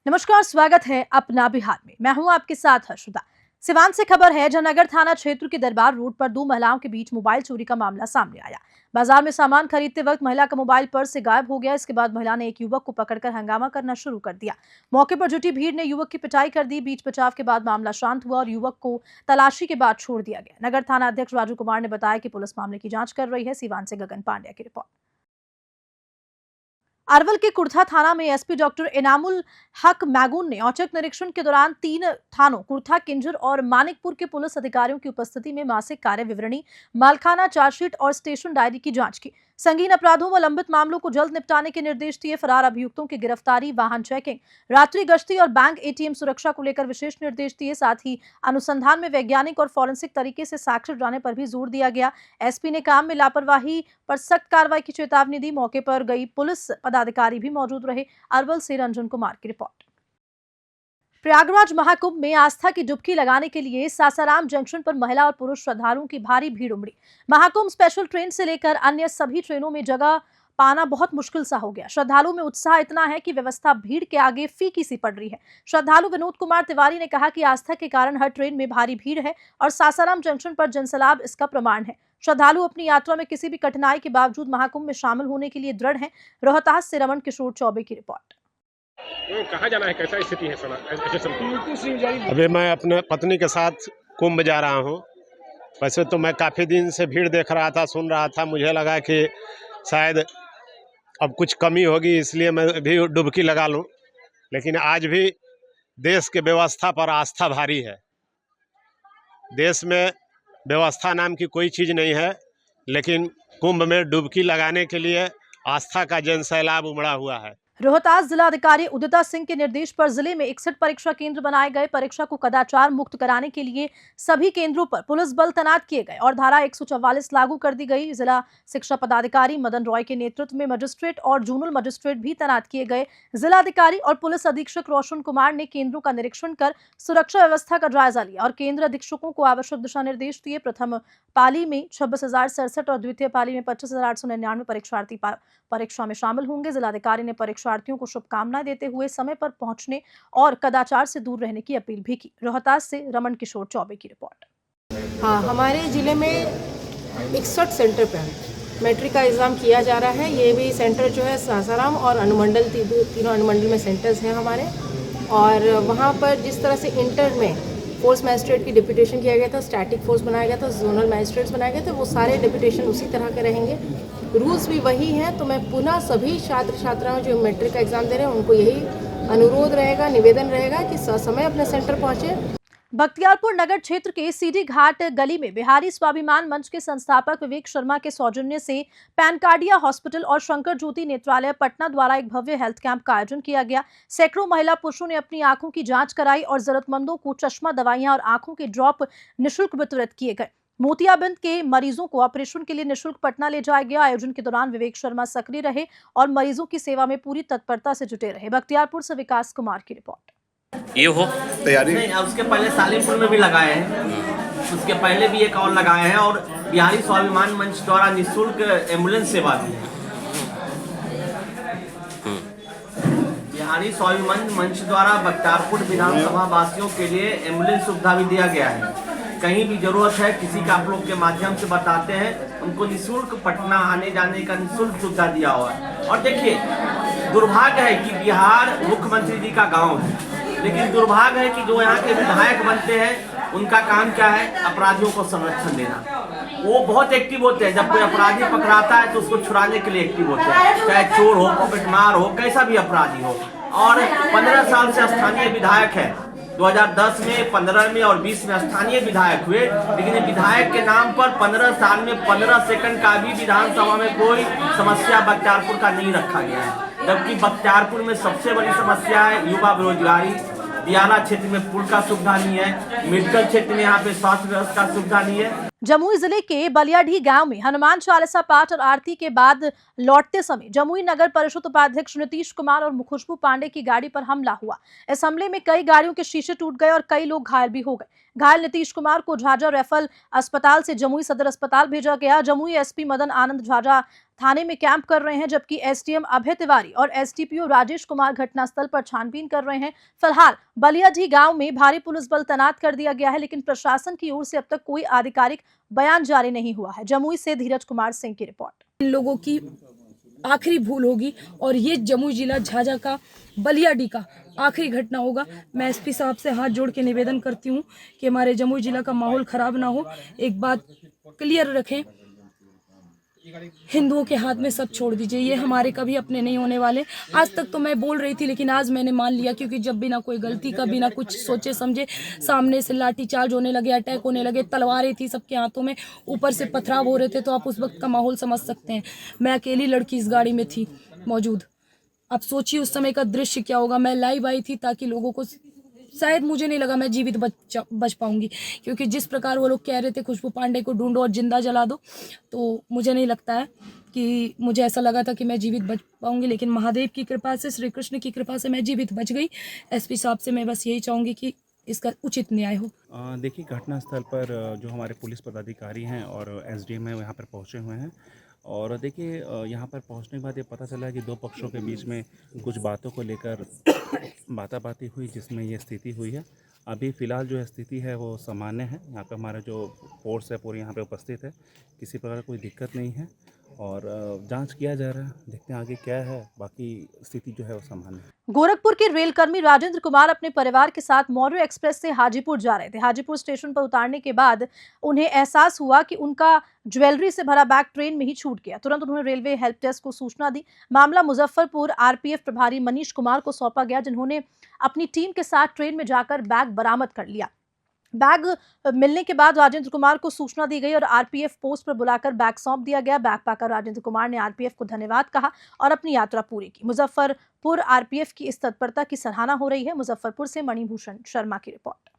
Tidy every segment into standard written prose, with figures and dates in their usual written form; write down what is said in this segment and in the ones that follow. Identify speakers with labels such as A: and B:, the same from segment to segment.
A: नमस्कार, स्वागत है अपना बिहार में। मैं हूं आपके साथ हर्षदा। सिवान से खबर है, जयनगर थाना क्षेत्र के दरबार रोड पर दो महिलाओं के बीच मोबाइल चोरी का मामला सामने आया। बाजार में सामान खरीदते वक्त महिला का मोबाइल पर्स से गायब हो गया। इसके बाद महिला ने एक युवक को पकड़कर हंगामा करना शुरू कर दिया। मौके पर जुटी भीड़ ने युवक की पिटाई कर दी। बीच बचाव के बाद मामला शांत हुआ और युवक को तलाशी के बाद छोड़ दिया गया। नगर थाना अध्यक्ष राजू कुमार ने बताया कि पुलिस मामले की जांच कर रही है। सिवान से गगन पांड्या की रिपोर्ट। अरवल के कुर्था थाना में एसपी डॉक्टर इनामुल हक मैगून ने औचक निरीक्षण के दौरान 3 थानों कुर्था, किंजर और मानिकपुर के पुलिस अधिकारियों की उपस्थिति में मासिक कार्य विवरणी, मालखाना चार्जशीट और स्टेशन डायरी की जांच की। संगीन अपराधों व लंबित मामलों को जल्द निपटाने के निर्देश दिए। फरार अभियुक्तों की गिरफ्तारी, वाहन चेकिंग, रात्रि गश्ती और बैंक एटीएम सुरक्षा को लेकर विशेष निर्देश दिए। साथ ही अनुसंधान में वैज्ञानिक और फॉरेंसिक तरीके से साक्ष्य जुटाने पर भी जोर दिया गया। एसपी ने काम में लापरवाही पर सख्त कार्रवाई की चेतावनी दी। मौके पर गई पुलिस पदाधिकारी भी मौजूद रहे। अरवल से रंजन कुमार की रिपोर्ट। प्रयागराज महाकुंभ में आस्था की डुबकी लगाने के लिए सासाराम जंक्शन पर महिला और पुरुष श्रद्धालुओं की भारी भीड़ उमड़ी। महाकुंभ स्पेशल ट्रेन से लेकर अन्य सभी ट्रेनों में जगह पाना बहुत मुश्किल सा हो गया। श्रद्धालुओं में उत्साह इतना है कि व्यवस्था भीड़ के आगे फीकी सी पड़ रही है। श्रद्धालु विनोद कुमार तिवारी ने कहा कि आस्था के कारण हर ट्रेन में भारी भीड़ है और सासाराम जंक्शन पर जनसैलाब इसका प्रमाण है। श्रद्धालु अपनी यात्रा में किसी भी कठिनाई के बावजूद महाकुंभ में शामिल होने के लिए दृढ़ हैं। रोहतास से रमन किशोर चौबे की रिपोर्ट।
B: कहाँ जाना है, कैसा स्थिति है?
C: अभी मैं अपने पत्नी के साथ कुंभ जा रहा हूँ। वैसे तो मैं काफ़ी दिन से भीड़ देख रहा था, सुन रहा था। मुझे लगा कि शायद अब कुछ कमी होगी, इसलिए मैं भी डुबकी लगा लूँ। लेकिन आज भी देश के व्यवस्था पर आस्था भारी है। देश में व्यवस्था नाम की कोई चीज़ नहीं है, लेकिन कुंभ में डुबकी लगाने के लिए आस्था का जनसैलाब उमड़ा हुआ है।
A: रोहतास जिलाधिकारी उदिता सिंह के निर्देश पर जिले में 61 परीक्षा केंद्र बनाए गए। परीक्षा को कदाचार मुक्त कराने के लिए सभी केंद्रों पर पुलिस बल तैनात किए गए और धारा 144 लागू कर दी गई। जिला शिक्षा पदाधिकारी मदन रॉय के नेतृत्व में मजिस्ट्रेट और जोनल मजिस्ट्रेट भी तैनात किए गए। जिलाधिकारी और पुलिस अधीक्षक रोशन कुमार ने केंद्रों का निरीक्षण कर सुरक्षा व्यवस्था का जायजा लिया और केंद्र अधीक्षकों को आवश्यक दिशा निर्देश दिए। प्रथम पाली में 26,067 और द्वितीय पाली में 25,899 परीक्षार्थी परीक्षा में शामिल होंगे। जिलाधिकारी ने परीक्षार्थियों को शुभकामनाएं देते हुए समय पर पहुंचने और कदाचार से दूर रहने की अपील भी की। रोहतास से रमन किशोर चौबे की रिपोर्ट।
D: हाँ, हमारे ज़िले में 61 सेंटर पर मैट्रिक का एग्ज़ाम किया जा रहा है। ये भी सेंटर जो है सासाराम और अनुमंडल, तीनों अनुमंडल में सेंटर्स हैं हमारे। और वहाँ पर जिस तरह से इंटर में फोर्स मैजिस्ट्रेट की डिप्यूटेशन किया गया था, स्टैटिक फोर्स बनाया गया था, जोनल मैजिस्ट्रेट्स बनाए गए थे, वो सारे डिप्यूटेशन उसी तरह के रहेंगे। रूल्स भी वही हैं। तो मैं पुनः सभी छात्र छात्राओं जो मैट्रिक का एग्ज़ाम दे रहे हैं उनको यही अनुरोध रहेगा, निवेदन रहेगा कि ससमय अपने सेंटर पहुँचे।
A: बख्तियारपुर नगर क्षेत्र के सीडी घाट गली में बिहारी स्वाभिमान मंच के संस्थापक विवेक शर्मा के सौजन्य से पैनकार्डिया हॉस्पिटल और शंकर ज्योति नेत्रालय पटना द्वारा एक भव्य हेल्थ कैंप का आयोजन किया गया। सैकड़ों महिला पुरुषों ने अपनी आंखों की जांच कराई और जरूरतमंदों को चश्मा, दवाइयां और आंखों के ड्रॉप निःशुल्क वितरित किए गए। मोतियाबिंद के मरीजों को ऑपरेशन के लिए निःशुल्क पटना ले जाया गया। आयोजन के दौरान विवेक शर्मा सक्रिय रहे और मरीजों की सेवा में पूरी तत्परता से जुटे रहे। बख्तियारपुर से विकास कुमार की रिपोर्ट।
E: ये हो
F: तैयारी नहीं, उसके पहले सालिमपुर में भी लगाए हैं, उसके पहले भी एक और लगाए हैं और बिहारी स्वाभिमान मंच द्वारा निःशुल्क एम्बुलेंस सेवा दी है। बिहारी स्वाभिमान मंच द्वारा बख्तियारपुर विधानसभा वासियों के लिए एम्बुलेंस सुविधा भी दिया गया है। कहीं भी जरूरत है किसी का आप लोग के माध्यम से बताते हैं, उनको निःशुल्क पटना आने जाने का निःशुल्क सुविधा दिया हुआ है। और देखिए, दुर्भाग्य है कि बिहार मुख्यमंत्री जी का गाँव है, लेकिन दुर्भाग्य है कि जो यहाँ के विधायक बनते हैं उनका काम क्या है, अपराधियों को संरक्षण देना। वो बहुत एक्टिव होते हैं, जब कोई अपराधी पकड़ाता है तो उसको छुड़ाने के लिए एक्टिव होते हैं, चाहे चोर हो, पॉकेटमार हो, कैसा भी अपराधी हो। और 15 साल से स्थानीय विधायक है। 2010 में, 15 में और 20 में स्थानीय विधायक हुए, लेकिन विधायक के नाम पर 15 साल में 15 सेकंड का भी विधानसभा में कोई समस्या बख्तियारपुर का नहीं रखा गया है। जबकि बख्तियारपुर में सबसे बड़ी समस्या है युवा बेरोजगारी। दियाना क्षेत्र में पुल का सुविधा नहीं है, मेडिकल क्षेत्र में यहाँ पे स्वास्थ्य व्यवस्था का सुविधा नहीं है।
A: जमुई जिले के बलियाडीह गांव में हनुमान चालीसा पाठ और आरती के बाद लौटते समय जमुई नगर परिषद उपाध्यक्ष नीतीश कुमार और खुशबू पांडे की गाड़ी पर हमला हुआ। इस हमले में कई गाड़ियों के शीशे टूट गए और कई लोग घायल भी हो गए। घायल नीतीश कुमार को झाझा रेफरल अस्पताल से जमुई सदर अस्पताल भेजा गया। जमुई एसपी मदन आनंद झाझा थाने में कैंप कर रहे हैं, जबकि एसडीएम अभय तिवारी और एसडीपीओ राजेश कुमार घटनास्थल पर छानबीन कर रहे हैं। फिलहाल बलियाडीह गांव में भारी पुलिस बल तैनात कर दिया गया है, लेकिन प्रशासन की ओर से अब तक कोई आधिकारिक बयान जारी नहीं हुआ है। जमुई से धीरज कुमार सिंह की रिपोर्ट।
E: इन लोगों की आखिरी भूल होगी और ये जमुई जिला झाझा का बलियाडीह का आखिरी घटना होगा। मैं एसपी साहब से हाथ जोड़ के निवेदन करती हूँ कि हमारे जमुई जिला का माहौल खराब ना हो। एक बात क्लियर रखें, हिंदुओं के हाथ में सब छोड़ दीजिए, ये हमारे कभी अपने नहीं होने वाले। आज तक तो मैं बोल रही थी, लेकिन आज मैंने मान लिया, क्योंकि जब बिना कोई गलती का, बिना कुछ सोचे समझे सामने से लाठी चार्ज होने लगे, अटैक होने लगे, तलवारें थी सबके हाथों में, ऊपर से पथराव हो रहे थे, तो आप उस वक्त का माहौल समझ सकते हैं। मैं अकेली लड़की इस गाड़ी में थी मौजूद। आप सोचिए उस समय का दृश्य क्या होगा। मैं लाइव आई थी ताकि लोगों को, शायद मुझे नहीं लगा मैं जीवित बच पाऊंगी, क्योंकि जिस प्रकार वो लोग कह रहे थे खुशबू पांडे को ढूंढो और जिंदा जला दो, तो मुझे नहीं लगता है कि मुझे ऐसा लगा था कि मैं जीवित बच पाऊंगी। लेकिन महादेव की कृपा से, श्री कृष्ण की कृपा से मैं जीवित बच गई। एसपी साहब से मैं बस यही चाहूँगी कि इसका उचित न्याय हो।
G: देखिए, घटनास्थल पर जो हमारे पुलिस पदाधिकारी हैं और एसडीएम है, यहाँ पर पहुँचे हुए हैं। और देखिए, यहाँ पर पहुँचने के बाद ये पता चला कि दो पक्षों के बीच में कुछ बातों को लेकर बाताबाती हुई, जिसमें ये स्थिति हुई है। अभी फ़िलहाल जो स्थिति है वो सामान्य है। यहाँ पे हमारा जो फोर्स है पूरी यहाँ पे उपस्थित है, किसी प्रकार कोई दिक्कत नहीं है और जांच किया जा रहा है। देखते हैं आगे क्या है, बाकी स्थिति जो है वो सामान्य है।
A: गोरखपुर के रेलकर्मी राजेंद्र कुमार अपने परिवार के साथ मौर्य एक्सप्रेस से हाजीपुर जा रहे थे। हाजीपुर स्टेशन पर उतारने के बाद उन्हें एहसास हुआ कि उनका ज्वेलरी से भरा बैग ट्रेन में ही छूट गया। तुरंत उन्होंने रेलवे हेल्प डेस्क को सूचना दी। मामला मुजफ्फरपुर आरपीएफ प्रभारी मनीष कुमार को सौंपा गया, जिन्होंने अपनी टीम के साथ ट्रेन में जाकर बैग बरामद कर लिया। बैग मिलने के बाद राजेंद्र कुमार को सूचना दी गई और आरपीएफ पोस्ट पर बुलाकर बैग सौंप दिया गया। बैग पाकर राजेंद्र कुमार ने आरपीएफ को धन्यवाद कहा और अपनी यात्रा पूरी की। मुजफ्फरपुर आरपीएफ की इस तत्परता की सराहना हो रही है। मुजफ्फरपुर से मणिभूषण शर्मा की रिपोर्ट।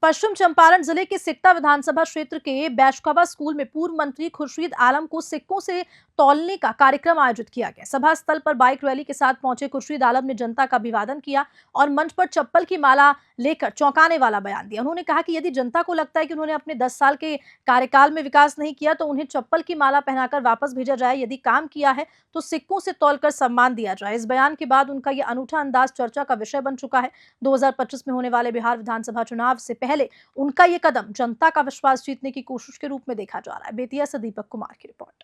A: पश्चिम चंपारण जिले के सिकटा विधानसभा क्षेत्र के बैशखबा स्कूल में पूर्व मंत्री खुर्शीद आलम को सिक्कों से तौलने का कार्यक्रम आयोजित किया गया। सभा स्थल पर बाइक रैली के साथ पहुंचे खुर्शीद आलम ने जनता का अभिवादन किया और मंच पर चप्पल की माला लेकर चौंकाने वाला बयान दिया। उन्होंने कहा कि यदि जनता को लगता है कि उन्होंने अपने 10 साल के कार्यकाल में विकास नहीं किया, तो उन्हें चप्पल की माला पहनाकर वापस भेजा जाए। यदि काम किया है तो सिक्कों से तौलकर सम्मान दिया जाए। इस बयान के बाद उनका यह अनूठा अंदाज चर्चा का विषय बन चुका है। 2025 में होने वाले बिहार विधानसभा चुनाव से पहले उनका ये कदम जनता का विश्वास जीतने की कोशिश के रूप में देखा जा रहा है। बेतिया से दीपक कुमार की रिपोर्ट।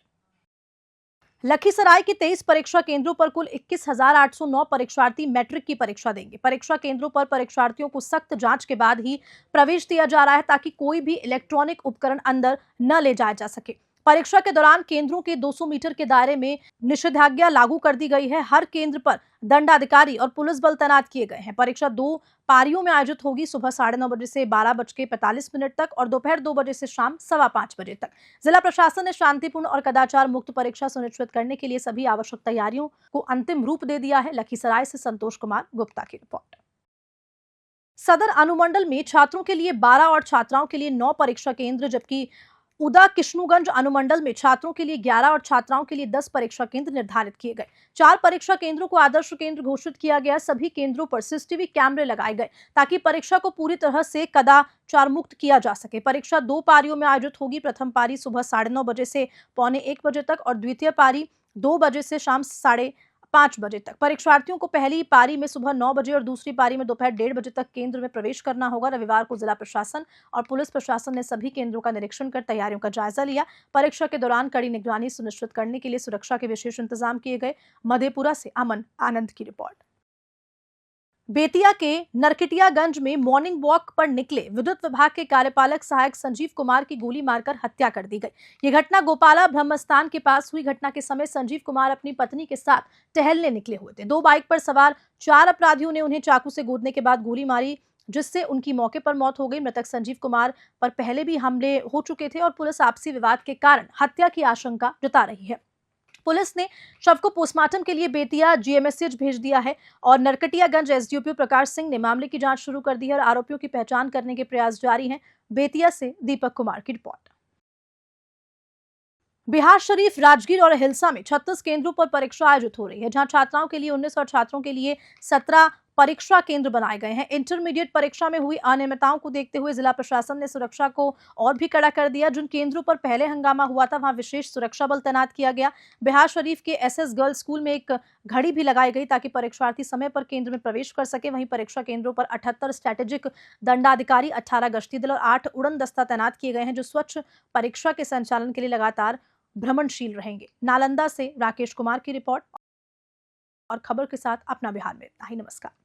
A: लखीसराय के 23 परीक्षा केंद्रों पर कुल 21,809 परीक्षार्थी मैट्रिक की परीक्षा देंगे। परीक्षा केंद्रों पर परीक्षार्थियों को सख्त जांच के बाद ही प्रवेश दिया जा रहा है, ताकि कोई भी इलेक्ट्रॉनिक उपकरण अंदर न ले जाया जा सके। परीक्षा के दौरान केंद्रों के 200 मीटर के दायरे में निषेधाज्ञा लागू कर दी गई है। हर केंद्र पर दंडाधिकारी और पुलिस बल तैनात किए गए हैं। परीक्षा 2 पारियों में आयोजित होगी, सुबह 9:30 बजे से 12:45 तक और दोपहर 2 बजे से शाम 5:15 बजे तक। जिला प्रशासन ने शांतिपूर्ण और कदाचार मुक्त परीक्षा सुनिश्चित करने के लिए सभी आवश्यक तैयारियों को अंतिम रूप दे दिया है। लखीसराय से संतोष कुमार गुप्ता की रिपोर्ट। सदर अनुमंडल में छात्रों के लिए 12 और छात्राओं के लिए 9 परीक्षा केंद्र, जबकि उदा किशनुगंज अनुमंडल में छात्रों के लिए 11 और छात्राओं के लिए 10 परीक्षा केंद्र निर्धारित किए गए। 4 परीक्षा केंद्रों को आदर्श केंद्र घोषित किया गया। सभी केंद्रों पर सीसीटीवी कैमरे लगाए गए, ताकि परीक्षा को पूरी तरह से कदाचार मुक्त किया जा सके। परीक्षा 2 पारियों में आयोजित होगी। प्रथम पारी सुबह 9:30 बजे से 12:45 बजे तक और द्वितीय पारी 2 बजे से शाम 5:30 बजे तक। परीक्षार्थियों को पहली पारी में सुबह 9 बजे और दूसरी पारी में दोपहर 1:30 बजे तक केंद्र में प्रवेश करना होगा। रविवार को जिला प्रशासन और पुलिस प्रशासन ने सभी केंद्रों का निरीक्षण कर तैयारियों का जायजा लिया। परीक्षा के दौरान कड़ी निगरानी सुनिश्चित करने के लिए सुरक्षा के विशेष इंतजाम किए गए। मधेपुरा से अमन आनंद की रिपोर्ट। बेतिया के नरकटियागंज में मॉर्निंग वॉक पर निकले विद्युत विभाग के कार्यपालक सहायक संजीव कुमार की गोली मारकर हत्या कर दी गई। ये घटना गोपाला ब्रह्मस्थान के पास हुई। घटना के समय संजीव कुमार अपनी पत्नी के साथ टहलने निकले हुए थे। 2 बाइक पर सवार 4 अपराधियों ने उन्हें चाकू से गोदने के बाद गोली मारी, जिससे उनकी मौके पर मौत हो गई। मृतक संजीव कुमार पर पहले भी हमले हो चुके थे और पुलिस आपसी विवाद के कारण हत्या की आशंका जता रही है। पुलिस ने शव को पोस्टमार्टम के लिए बेतिया जीएमसीएच भेज दिया है और नरकटियागंज एसडीओपी प्रकाश सिंह ने मामले की जांच शुरू कर दी है और आरोपियों की पहचान करने के प्रयास जारी हैं। बेतिया से दीपक कुमार की रिपोर्ट। बिहार शरीफ, राजगीर और हिल्सा में 36 केंद्रों पर परीक्षा आयोजित हो रही है, जहां छात्राओं के लिए 19 और छात्रों के लिए 17 परीक्षा केंद्र बनाए गए हैं। इंटरमीडिएट परीक्षा में हुई अनियमितताओं को देखते हुए जिला प्रशासन ने सुरक्षा को और भी कड़ा कर दिया। जिन केंद्रों पर पहले हंगामा हुआ था वहां विशेष सुरक्षा बल तैनात किया गया। बिहार शरीफ के एसएस गर्ल्स स्कूल में एक घड़ी भी लगाई गई ताकि परीक्षार्थी समय पर केंद्र में प्रवेश कर सके। वहीं परीक्षा केंद्रों पर 78 स्ट्रेटेजिक दंडाधिकारी, 18 गश्ती दल और 8 उड़न दस्ता तैनात किए गए हैं, जो स्वच्छ परीक्षा के संचालन के लिए लगातार भ्रमणशील रहेंगे। नालंदा से राकेश कुमार की रिपोर्ट और खबर के साथ अपना बिहार में इतना ही। नमस्कार।